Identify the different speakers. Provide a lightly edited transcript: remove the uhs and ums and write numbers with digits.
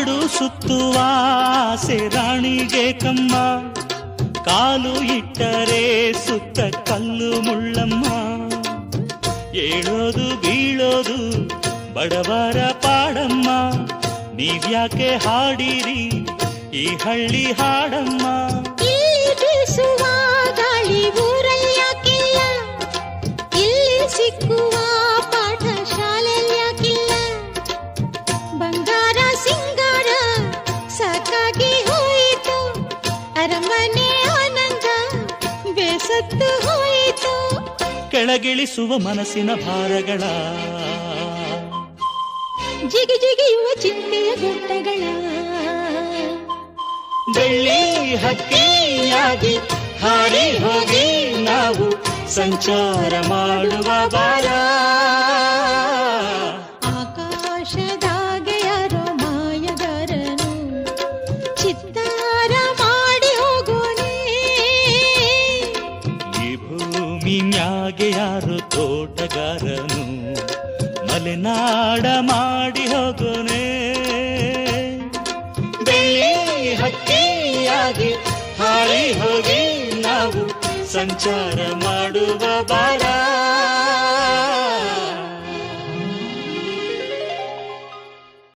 Speaker 1: ಕಾಡು ಸುತ್ತುವ ಆಸೆ ರಾಣಿಗೆ ಕಮ್ಮ, ಕಾಲು ಇಟ್ಟರೆ ಸುತ್ತ ಕಲ್ಲು ಮುಳ್ಳಮ್ಮ. ಏಳೋದು ಬೀಳೋದು ಬಡವರ ಪಾಡಮ್ಮ, ನೀವ್ಯಾಕೆ ಹಾಡಿರಿ ಈ ಹಳ್ಳಿ ಹಾಡಮ್ಮ.
Speaker 2: ಇಲ್ಲಿ ಬೀಸುವ ಗಾಳಿ ಊರಲ್ಲಿ ಯಾಕಿಲ್ಲ, ಇಲ್ಲಿ ಸಿಕ್ಕುವ ಪಾಠ ಶಾಲೆಯಲ್ಲಿ ಯಾಕಿಲ್ಲ. ಬಂಗಾರ ಸಿಂಗಾರ ಸಾಕಾಗಿ ಹೋಯಿತು, ಅರಮನೆ ಆನಂದ ಬೇಸತ್ತು ಹೋಯಿತು.
Speaker 1: ಕೆಳಗಿಳಿಸುವ ಮನಸ್ಸಿನ ಭಾರಗಳ,
Speaker 2: ಜಿಗಿ ಜಿಗಿಯುವ ಚಿಂತೆಯ ಗುಡ್ಡಗಳ.
Speaker 1: ಬೆಳ್ಳಿ ಹಕ್ಕಿಯಾಗಿ ಹಾರಿ ಹೋಗಿ ನಾವು ಸಂಚಾರ ಮಾಡುವ ಬಾರ.
Speaker 2: ಆಕಾಶದಾಗೆ ಯಾರೋ ಮಾಯಗಾರನು ಚಿತ್ತಾರ ಮಾಡಿ ಹೋಗೋನೆ,
Speaker 1: ಈ ಭೂಮಿ ಮ್ಯಾಗೆ ಯಾರು ತೋಟಗಾರನು ಮಲೆನಾಡ ಮಾಡಿ ಹೋಗೋನೆ. ಬೆಳ್ಳಿ ಹಕ್ಕಿಯಾಗಿ ಹಾರಿ ಹೋಗಿ ನಾವು ಸಂಚಾರ ಮಾಡುವ ಬಾರ.